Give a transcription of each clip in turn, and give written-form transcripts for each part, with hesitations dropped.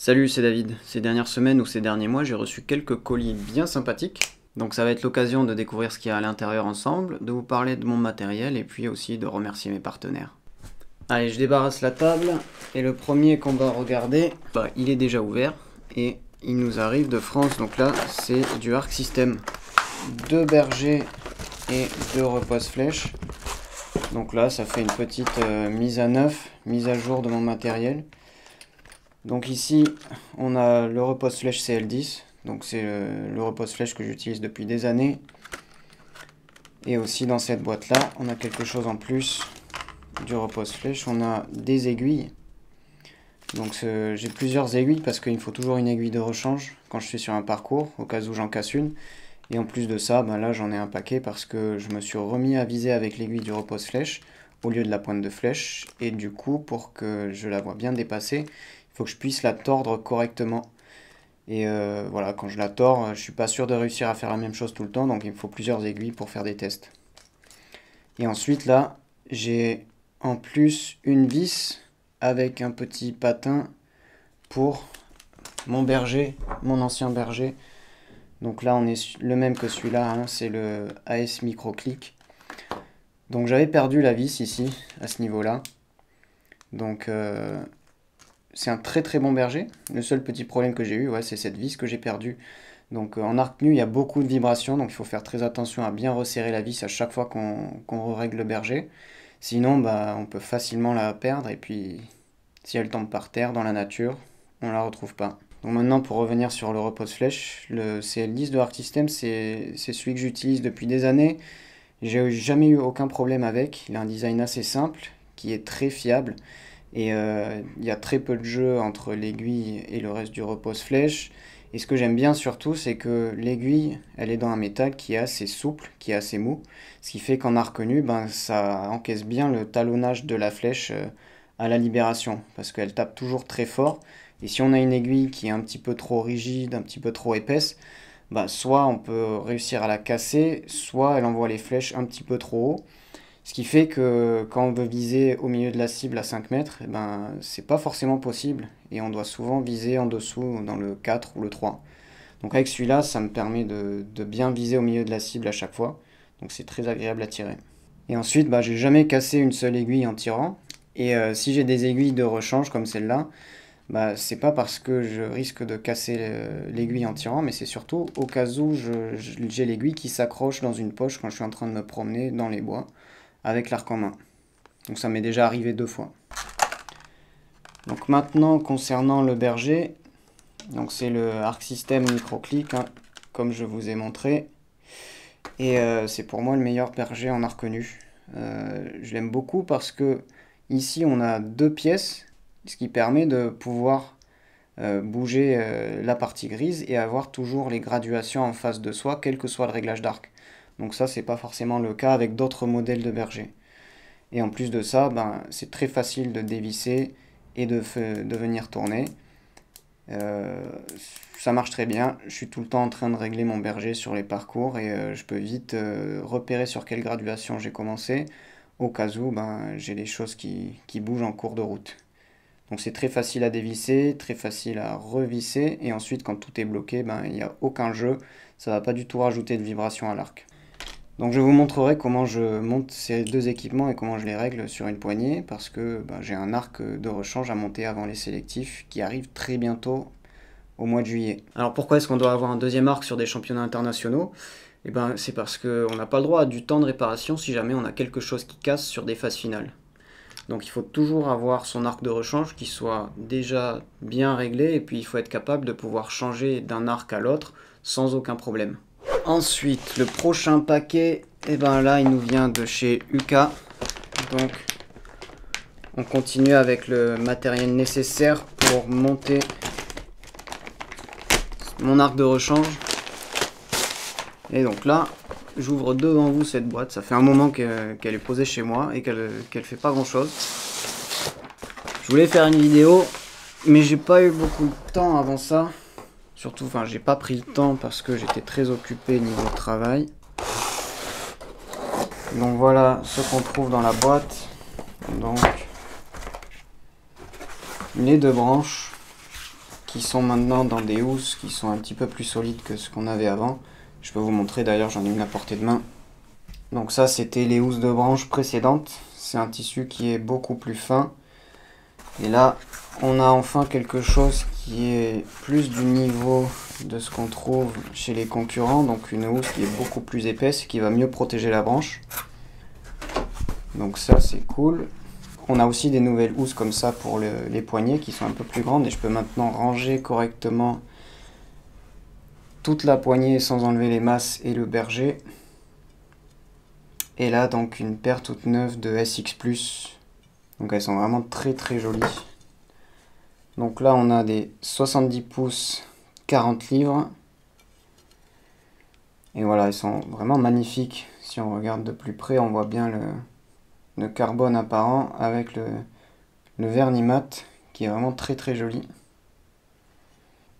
Salut, c'est David. Ces dernières semaines ou ces derniers mois, j'ai reçu quelques colis bien sympathiques. Donc ça va être l'occasion de découvrir ce qu'il y a à l'intérieur ensemble, de vous parler de mon matériel et puis aussi de remercier mes partenaires. Allez, je débarrasse la table et le premier qu'on va regarder, il est déjà ouvert et il nous arrive de France. Donc là, c'est du Arc System. 2 bergers et 2 repose-flèches. Donc là, ça fait une petite mise à neuf, mise à jour de mon matériel. Donc ici, on a le repose-flèche CL10, donc c'est le repose-flèche que j'utilise depuis des années. Et aussi dans cette boîte-là, on a quelque chose en plus du repose-flèche, on a des aiguilles. Donc j'ai plusieurs aiguilles parce qu'il me faut toujours une aiguille de rechange quand je suis sur un parcours, au cas où j'en casse une. Et en plus de ça, là j'en ai un paquet parce que je me suis remis à viser avec l'aiguille du repose-flèche au lieu de la pointe de flèche. Et du coup, pour que je la vois bien dépasser, il faut que je puisse la tordre correctement. Et voilà, quand je la tords, je suis pas sûr de réussir à faire la même chose tout le temps, donc il me faut plusieurs aiguilles pour faire des tests. Et ensuite là, j'ai en plus une vis avec un petit patin pour mon berger, mon ancien berger. Donc là, on est le même que celui-là, hein, c'est le AS Microclick. Donc j'avais perdu la vis ici, à ce niveau-là. Donc c'est un très très bon berger. Le seul petit problème que j'ai eu, c'est cette vis que j'ai perdue. Donc en arc nu, il y a beaucoup de vibrations, donc il faut faire très attention à bien resserrer la vis à chaque fois qu'on règle le berger. Sinon, on peut facilement la perdre, et puis si elle tombe par terre dans la nature, on ne la retrouve pas. Donc maintenant, pour revenir sur le repose-flèche, le CL10 de Arc System, c'est celui que j'utilise depuis des années. J'ai jamais eu aucun problème avec. Il a un design assez simple, qui est très fiable. Et il y a très peu de jeu entre l'aiguille et le reste du repose-flèche. Et ce que j'aime bien surtout, c'est que l'aiguille, elle est dans un métal qui est assez souple, qui est assez mou. Ce qui fait qu'en arc nu, ça encaisse bien le talonnage de la flèche à la libération. Parce qu'elle tape toujours très fort. Et si on a une aiguille qui est un petit peu trop rigide, un petit peu trop épaisse, soit on peut réussir à la casser, soit elle envoie les flèches un petit peu trop haut. Ce qui fait que quand on veut viser au milieu de la cible à 5 mètres, c'est pas forcément possible. Et on doit souvent viser en dessous, dans le 4 ou le 3. Donc avec celui-là, ça me permet de bien viser au milieu de la cible à chaque fois. Donc c'est très agréable à tirer. Et ensuite, j'ai jamais cassé une seule aiguille en tirant. Et si j'ai des aiguilles de rechange comme celle-là, c'est pas parce que je risque de casser l'aiguille en tirant, mais c'est surtout au cas où j'ai l'aiguille qui s'accroche dans une poche quand je suis en train de me promener dans les bois avec l'arc en main. Donc ça m'est déjà arrivé 2 fois. Donc maintenant, concernant le berger, donc c'est le Arc System Microclick, hein, comme je vous ai montré. Et c'est pour moi le meilleur berger en arc nu. Je l'aime beaucoup parce que ici on a 2 pièces, ce qui permet de pouvoir bouger la partie grise et avoir toujours les graduations en face de soi, quel que soit le réglage d'arc. Donc ça, c'est pas forcément le cas avec d'autres modèles de berger. Et en plus de ça, c'est très facile de dévisser et de venir tourner. Ça marche très bien. Je suis tout le temps en train de régler mon berger sur les parcours et je peux vite repérer sur quelle graduation j'ai commencé au cas où j'ai des choses qui bougent en cours de route. Donc c'est très facile à dévisser, très facile à revisser, et ensuite quand tout est bloqué, il n'y a aucun jeu, ça ne va pas du tout rajouter de vibration à l'arc. Donc je vous montrerai comment je monte ces 2 équipements et comment je les règle sur une poignée, parce que j'ai un arc de rechange à monter avant les sélectifs qui arrivent très bientôt au mois de juillet. Alors pourquoi est-ce qu'on doit avoir un 2e arc sur des championnats internationaux ? C'est parce qu'on n'a pas le droit à du temps de réparation si jamais on a quelque chose qui casse sur des phases finales. Donc il faut toujours avoir son arc de rechange qui soit déjà bien réglé, et puis il faut être capable de pouvoir changer d'un arc à l'autre sans aucun problème. Ensuite, le prochain paquet, là il nous vient de chez UK. Donc on continue avec le matériel nécessaire pour monter mon arc de rechange. Et donc là, j'ouvre devant vous cette boîte. Ça fait un moment qu'elle est posée chez moi et qu'elle fait pas grand chose. Je voulais faire une vidéo, mais j'ai pas eu beaucoup de temps avant ça. Surtout, j'ai pas pris le temps parce que j'étais très occupé niveau travail. Donc voilà ce qu'on trouve dans la boîte. Donc les 2 branches qui sont maintenant dans des housses qui sont un petit peu plus solides que ce qu'on avait avant. Je peux vous montrer, d'ailleurs j'en ai une à portée de main. Donc ça c'était les housses de branche précédentes. C'est un tissu qui est beaucoup plus fin. Et là on a enfin quelque chose qui est plus du niveau de ce qu'on trouve chez les concurrents. Donc une housse qui est beaucoup plus épaisse et qui va mieux protéger la branche. Donc ça c'est cool. On a aussi des nouvelles housses comme ça pour les poignées qui sont un peu plus grandes. Et je peux maintenant ranger correctement toute la poignée sans enlever les masses et le berger. Et là donc une paire toute neuve de SX+. Donc elles sont vraiment très très jolies. Donc là on a des 70 pouces 40 livres. Et voilà, elles sont vraiment magnifiques. Si on regarde de plus près, on voit bien le carbone apparent avec le vernis mat qui est vraiment très très joli.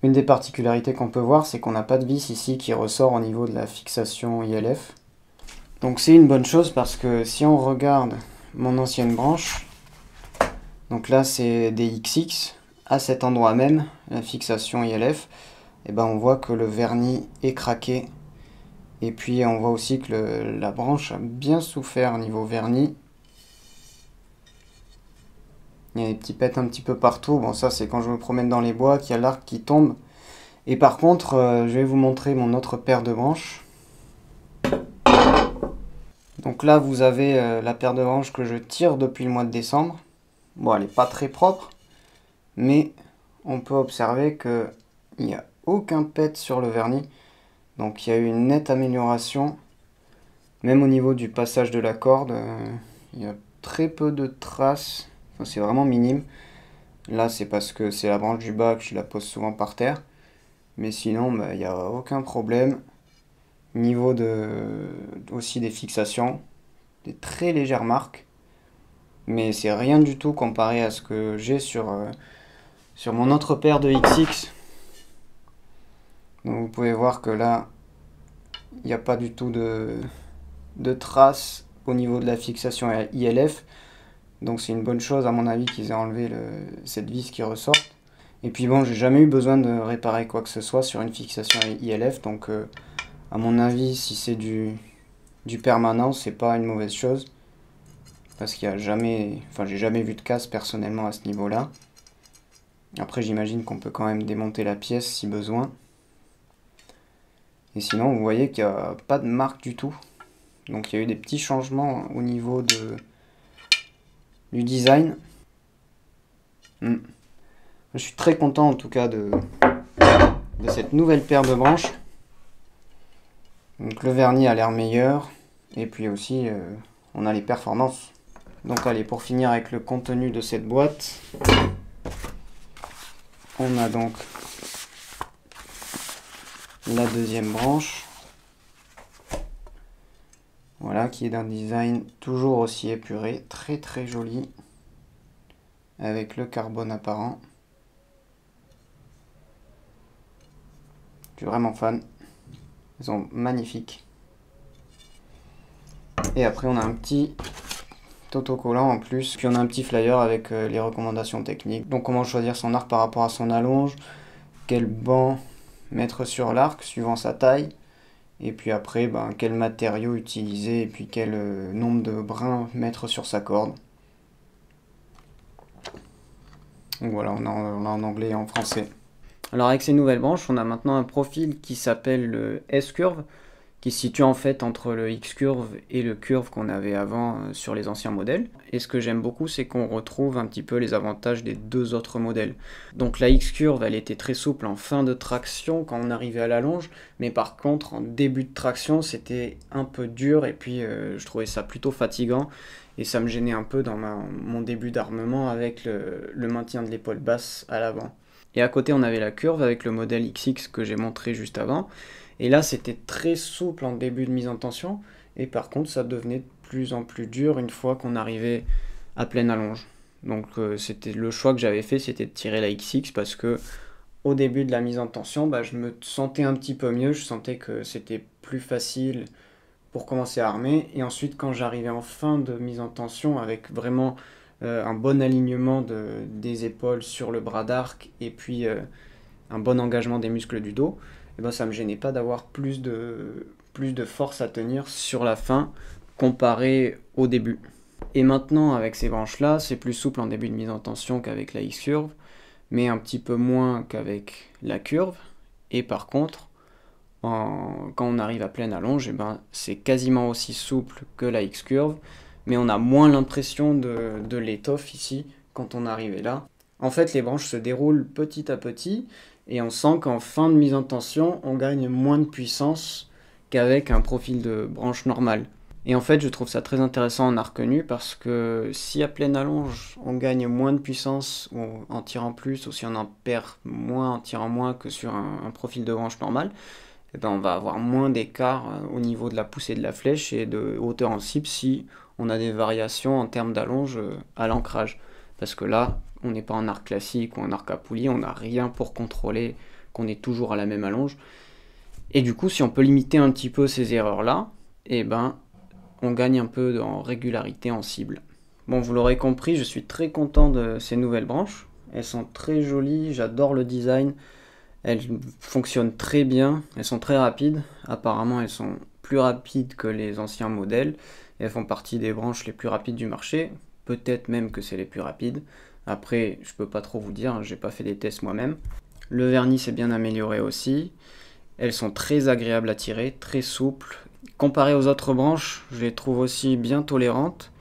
Une des particularités qu'on peut voir, c'est qu'on n'a pas de vis ici qui ressort au niveau de la fixation ILF. Donc c'est une bonne chose parce que si on regarde mon ancienne branche, donc là c'est des XX, à cet endroit même, la fixation ILF, et ben on voit que le vernis est craqué. Et puis on voit aussi que la branche a bien souffert niveau vernis. Il y a des petits pets un petit peu partout. Bon, ça c'est quand je me promène dans les bois qu'il y a l'arc qui tombe. Et par contre, je vais vous montrer mon autre paire de branches. Donc là, vous avez la paire de branches que je tire depuis le mois de décembre. Bon, elle n'est pas très propre, mais on peut observer qu'il n'y a aucun pet sur le vernis. Donc il y a eu une nette amélioration. Même au niveau du passage de la corde, il y a très peu de traces. Enfin, c'est vraiment minime. Là, c'est parce que c'est la branche du bas que je la pose souvent par terre. Mais sinon, bah, il n'y a aucun problème. Niveau aussi des fixations, des très légères marques. Mais c'est rien du tout comparé à ce que j'ai sur mon autre paire de XX. Donc vous pouvez voir que là, il n'y a pas du tout de traces au niveau de la fixation ILF. Donc c'est une bonne chose à mon avis qu'ils aient enlevé cette vis qui ressort. Et puis bon, j'ai jamais eu besoin de réparer quoi que ce soit sur une fixation ILF. Donc à mon avis, si c'est du permanent, c'est pas une mauvaise chose. Parce qu'il y a jamais, enfin j'ai jamais vu de casse personnellement à ce niveau-là. Après j'imagine qu'on peut quand même démonter la pièce si besoin. Et sinon vous voyez qu'il n'y a pas de marque du tout. Donc il y a eu des petits changements au niveau du design. Je suis très content en tout cas de cette nouvelle paire de branches. Donc le vernis a l'air meilleur. Et puis aussi on a les performances. Donc allez, pour finir avec le contenu de cette boîte, on a donc la deuxième branche. Voilà, qui est d'un design toujours aussi épuré, très très joli, avec le carbone apparent. Je suis vraiment fan. Ils sont magnifiques. Et après on a un petit autocollant en plus. Puis on a un petit flyer avec les recommandations techniques. Donc comment choisir son arc par rapport à son allonge. Quel banc mettre sur l'arc suivant sa taille. Et puis après, ben, quel matériau utiliser. Et puis quel nombre de brins mettre sur sa corde. Donc voilà, on a en anglais et en français. Alors avec ces nouvelles branches, on a maintenant un profil qui s'appelle le S-Curve, qui se situe en fait entre le X-Curve et le Curve qu'on avait avant sur les anciens modèles. Et ce que j'aime beaucoup, c'est qu'on retrouve un petit peu les avantages des deux autres modèles. Donc la X-Curve, elle était très souple en fin de traction quand on arrivait à la longe, mais par contre en début de traction, c'était un peu dur et puis je trouvais ça plutôt fatigant. Et ça me gênait un peu dans mon début d'armement avec le maintien de l'épaule basse à l'avant. Et à côté, on avait la curve avec le modèle XX que j'ai montré juste avant. Et là, c'était très souple en début de mise en tension. Et par contre, ça devenait de plus en plus dur une fois qu'on arrivait à pleine allonge. Donc c'était le choix que j'avais fait, c'était de tirer la XX parce que au début de la mise en tension, bah, je me sentais un petit peu mieux. Je sentais que c'était plus facile pour commencer à armer. Et ensuite, quand j'arrivais en fin de mise en tension avec vraiment un bon alignement des épaules sur le bras d'arc et puis un bon engagement des muscles du dos, et ben ça me gênait pas d'avoir plus de force à tenir sur la fin comparé au début. Et maintenant avec ces branches là, c'est plus souple en début de mise en tension qu'avec la X-curve, mais un petit peu moins qu'avec la curve. Et par contre, quand on arrive à pleine allonge, et ben, c'est quasiment aussi souple que la X-curve, mais on a moins l'impression de l'étoffe ici quand on arrive là. En fait, les branches se déroulent petit à petit, et on sent qu'en fin de mise en tension, on gagne moins de puissance qu'avec un profil de branche normal. Et en fait, je trouve ça très intéressant en arc nu parce que si à pleine allonge, on gagne moins de puissance en tirant plus, ou si on en perd moins en tirant moins que sur un profil de branche normal, eh ben on va avoir moins d'écart au niveau de la poussée de la flèche et de hauteur en cible si on a des variations en termes d'allonge à l'ancrage. Parce que là, on n'est pas en arc classique ou en arc à poulie, on n'a rien pour contrôler qu'on est toujours à la même allonge. Et du coup, si on peut limiter un petit peu ces erreurs-là, eh ben, on gagne un peu en régularité en cible. Bon, vous l'aurez compris, je suis très content de ces nouvelles branches. Elles sont très jolies, j'adore le design. Elles fonctionnent très bien, elles sont très rapides. Apparemment, elles sont plus rapides que les anciens modèles. Et elles font partie des branches les plus rapides du marché. Peut-être même que c'est les plus rapides. Après, je peux pas trop vous dire, j'ai pas fait des tests moi-même. Le vernis s'est bien amélioré aussi. Elles sont très agréables à tirer, très souples. Comparé aux autres branches, je les trouve aussi bien tolérantes.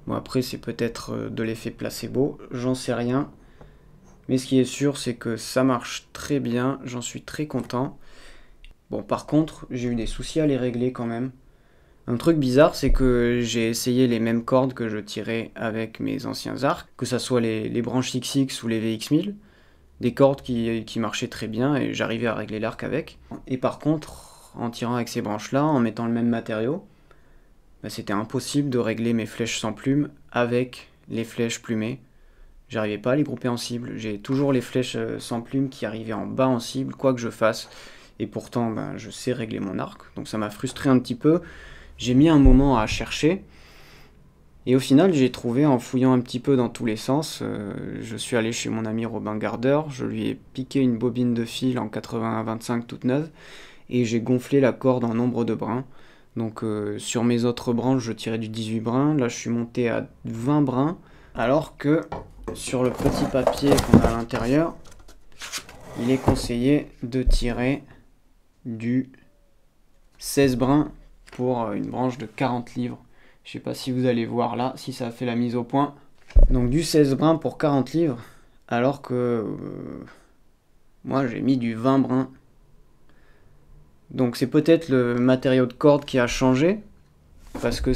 Bon, après, c'est peut-être de l'effet placebo, j'en sais rien. Mais ce qui est sûr, c'est que ça marche très bien, j'en suis très content. Bon, par contre, j'ai eu des soucis à les régler quand même. Un truc bizarre, c'est que j'ai essayé les mêmes cordes que je tirais avec mes anciens arcs, que ça soit les branches XX ou les VX1000, des cordes qui marchaient très bien et j'arrivais à régler l'arc avec. Et par contre, en tirant avec ces branches-là, en mettant le même matériau, bah, c'était impossible de régler mes flèches sans plume avec les flèches plumées. J'arrivais pas à les grouper en cible. J'ai toujours les flèches sans plume qui arrivaient en bas en cible, quoi que je fasse. Et pourtant, ben, je sais régler mon arc. Donc ça m'a frustré un petit peu. J'ai mis un moment à chercher. Et au final, j'ai trouvé en fouillant un petit peu dans tous les sens. Je suis allé chez mon ami Robin Gardeur. Je lui ai piqué une bobine de fil en 80-25 toute neuve. Et j'ai gonflé la corde en nombre de brins. Donc sur mes autres branches, je tirais du 18 brins. Là, je suis monté à 20 brins. Alors que sur le petit papier qu'on a à l'intérieur, il est conseillé de tirer du 16 brins pour une branche de 40 livres. Je sais pas si vous allez voir là, si ça fait la mise au point. Donc du 16 brins pour 40 livres, alors que moi j'ai mis du 20 brins. Donc c'est peut-être le matériau de corde qui a changé, parce que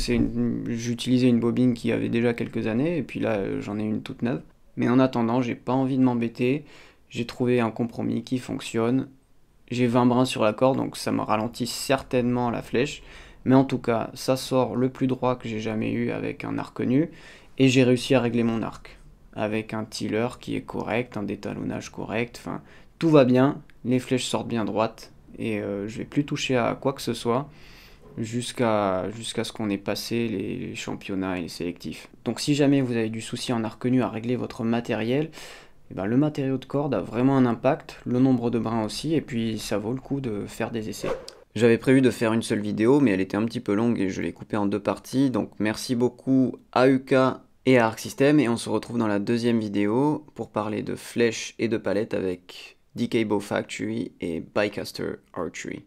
j'utilisais une bobine qui avait déjà quelques années, et puis là j'en ai une toute neuve. Mais en attendant, j'ai pas envie de m'embêter, j'ai trouvé un compromis qui fonctionne. J'ai 20 brins sur la corde, donc ça me ralentit certainement la flèche. Mais en tout cas, ça sort le plus droit que j'ai jamais eu avec un arc nu. Et j'ai réussi à régler mon arc. Avec un tiller qui est correct, un détalonnage correct. Enfin, tout va bien, les flèches sortent bien droites. Et je vais plus toucher à quoi que ce soit jusqu'à ce qu'on ait passé les championnats et les sélectifs. Donc si jamais vous avez du souci en arc nu à régler votre matériel, eh ben, le matériau de corde a vraiment un impact, le nombre de brins aussi, et puis ça vaut le coup de faire des essais. J'avais prévu de faire une seule vidéo, mais elle était un petit peu longue et je l'ai coupée en 2 parties, donc merci beaucoup à UK et à Arc System, et on se retrouve dans la deuxième vidéo pour parler de flèches et de palettes avec DK Bow Factory et Bikecaster Archery.